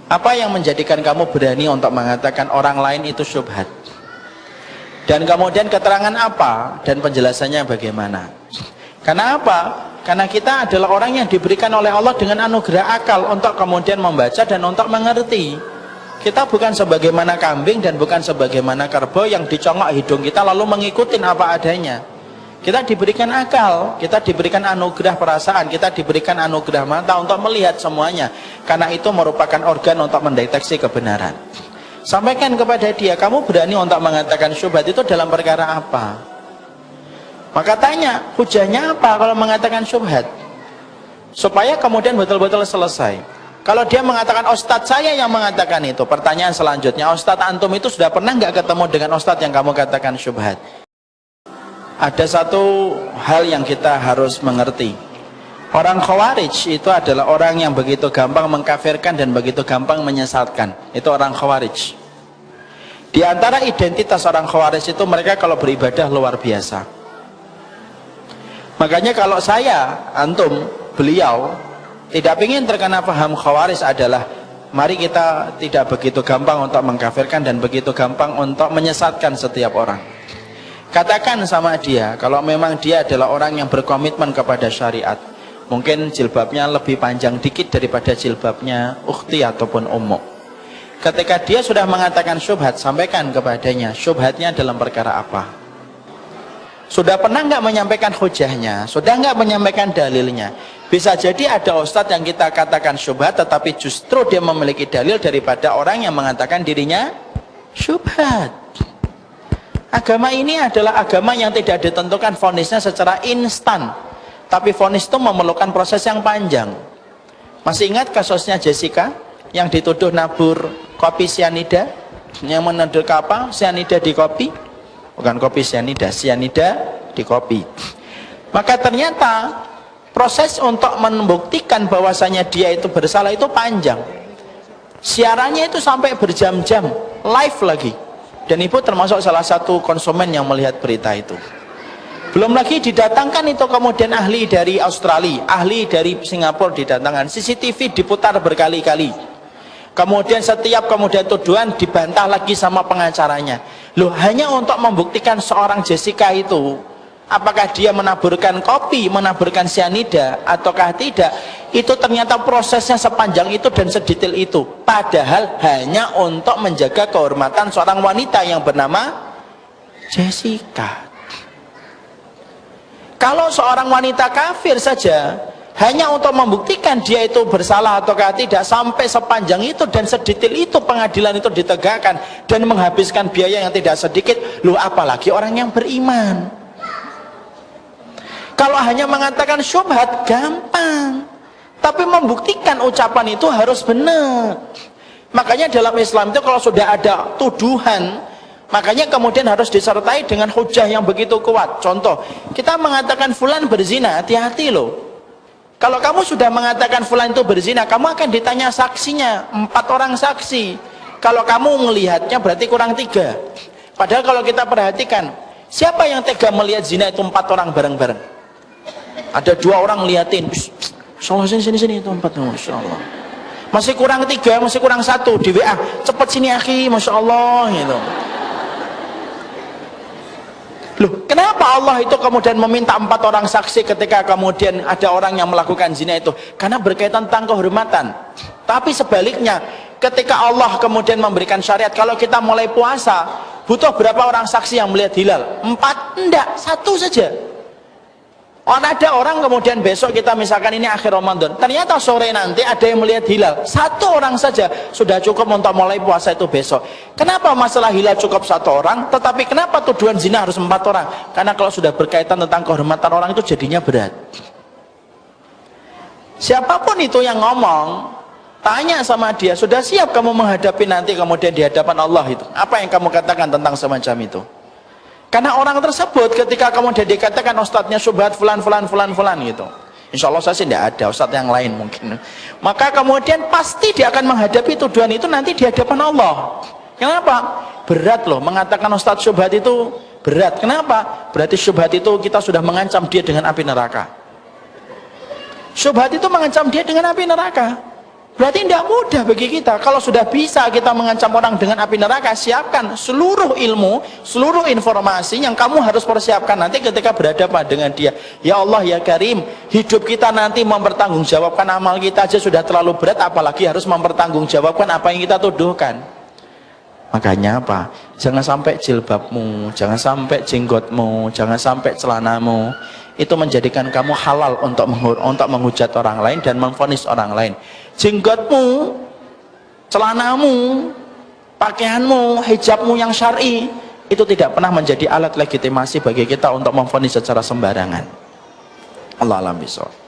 Apa yang menjadikan kamu berani untuk mengatakan orang lain itu syubhat? Dan kemudian keterangan apa dan penjelasannya bagaimana? Karena apa? Karena kita adalah orang yang diberikan oleh Allah dengan anugerah akal untuk kemudian membaca dan untuk mengerti. Kita bukan sebagaimana kambing dan bukan sebagaimana kerbau yang dicongok hidung kita lalu mengikuti apa adanya. Kita diberikan akal, kita diberikan anugerah perasaan, kita diberikan anugerah mata untuk melihat semuanya. Karena itu merupakan organ untuk mendeteksi kebenaran. Sampaikan kepada dia, kamu berani untuk mengatakan syubhat itu dalam perkara apa? Maka tanya, hujahnya apa kalau mengatakan syubhat? Supaya kemudian betul-betul selesai. Kalau dia mengatakan ustadz saya yang mengatakan itu, pertanyaan selanjutnya, ustadz antum itu sudah pernah nggak ketemu dengan ustadz yang kamu katakan syubhat? Ada satu hal yang kita harus mengerti. Orang Khawarij itu adalah orang yang begitu gampang mengkafirkan dan begitu gampang menyesatkan. Itu orang Khawarij. Di antara identitas orang Khawarij itu mereka kalau beribadah luar biasa. Makanya kalau saya, antum, beliau tidak ingin terkena paham Khawarij adalah mari kita tidak begitu gampang untuk mengkafirkan dan begitu gampang untuk menyesatkan setiap orang. Katakan sama dia, kalau memang dia adalah orang yang berkomitmen kepada syariat, mungkin jilbabnya lebih panjang dikit daripada jilbabnya ukhti ataupun ummu. Ketika dia sudah mengatakan syubhat, sampaikan kepadanya, syubhatnya dalam perkara apa? Sudah pernah nggak menyampaikan hujahnya? Sudah nggak menyampaikan dalilnya? Bisa jadi ada ustadz yang kita katakan syubhat, tetapi justru dia memiliki dalil daripada orang yang mengatakan dirinya syubhat. Agama ini adalah agama yang tidak ditentukan vonisnya secara instan, tapi vonis itu memerlukan proses yang panjang. Masih ingat kasusnya Jessica yang dituduh nabur kopi sianida, yang menuduh apa? Sianida di kopi, bukan kopi sianida, sianida di kopi. Maka ternyata proses untuk membuktikan bahwasanya dia itu bersalah itu panjang. Siarannya itu sampai berjam-jam, live lagi. Dan ibu termasuk salah satu konsumen yang melihat berita itu. Belum lagi didatangkan itu kemudian ahli dari Australia, ahli dari Singapura didatangkan, CCTV diputar berkali-kali. Kemudian setiap kemudian tuduhan dibantah lagi sama pengacaranya. Loh, hanya untuk membuktikan seorang Jessica itu, apakah dia menaburkan kopi, menaburkan sianida ataukah tidak, itu ternyata prosesnya sepanjang itu dan sedetail itu. Padahal hanya untuk menjaga kehormatan seorang wanita yang bernama Jessica. Kalau seorang wanita kafir saja, hanya untuk membuktikan dia itu bersalah ataukah tidak, sampai sepanjang itu dan sedetail itu pengadilan itu ditegakkan dan menghabiskan biaya yang tidak sedikit. Loh, apalagi orang yang beriman. Kalau hanya mengatakan syubhat gampang, tapi membuktikan ucapan itu harus benar. Makanya dalam Islam itu kalau sudah ada tuduhan, makanya kemudian harus disertai dengan hujah yang begitu kuat. Contoh, kita mengatakan fulan berzina, hati-hati loh. Kalau kamu sudah mengatakan fulan itu berzina, kamu akan ditanya saksinya, 4 orang saksi. Kalau kamu melihatnya berarti kurang 3. Padahal kalau kita perhatikan, siapa yang tega melihat zina itu 4 orang bareng-bareng? Ada 2 orang liatin, Masya Allah, sini itu 4, Masya Allah. Masih kurang 3, masih kurang 1 di WA, cepat sini akhi, Masya Allah gitu. Loh, kenapa Allah itu kemudian meminta 4 orang saksi ketika kemudian ada orang yang melakukan zina itu? Karena berkaitan tentang kehormatan. Tapi sebaliknya, ketika Allah kemudian memberikan syariat, kalau kita mulai puasa, butuh berapa orang saksi yang melihat hilal? 4? Enggak, 1 saja. Ada orang kemudian besok kita misalkan ini akhir Ramadan, ternyata sore nanti ada yang melihat hilal, 1 orang saja sudah cukup untuk mulai puasa itu besok. Kenapa masalah hilal cukup 1 orang, tetapi kenapa tuduhan zina harus 4 orang? Karena kalau sudah berkaitan tentang kehormatan orang itu jadinya berat. Siapapun itu yang ngomong, tanya sama dia, sudah siap kamu menghadapi nanti kemudian di hadapan Allah itu? Apa yang kamu katakan tentang semacam itu? Karena orang tersebut ketika kemudian dikatakan ustadznya syubhat fulan gitu, insya Allah saya sih tidak ada, ustadz yang lain mungkin. Maka kemudian pasti dia akan menghadapi tuduhan itu nanti di hadapan Allah. Kenapa? Berat loh mengatakan ustadz syubhat itu, berat. Kenapa? Berarti syubhat itu kita sudah mengancam dia dengan api neraka. Syubhat itu mengancam dia dengan api neraka. Berarti tidak mudah bagi kita. Kalau sudah bisa kita mengancam orang dengan api neraka, siapkan seluruh ilmu, seluruh informasi yang kamu harus persiapkan nanti ketika berhadapan dengan dia. Ya Allah ya Karim, hidup kita nanti mempertanggungjawabkan amal kita aja sudah terlalu berat, apalagi harus mempertanggungjawabkan apa yang kita tuduhkan. Makanya apa? Jangan sampai jilbabmu, jangan sampai jenggotmu, jangan sampai celanamu itu menjadikan kamu halal untuk menghujat orang lain dan memvonis orang lain. Jenggotmu, celanamu, pakaianmu, hijabmu yang syar'i itu tidak pernah menjadi alat legitimasi bagi kita untuk memvonis secara sembarangan. Allah alam bisawab.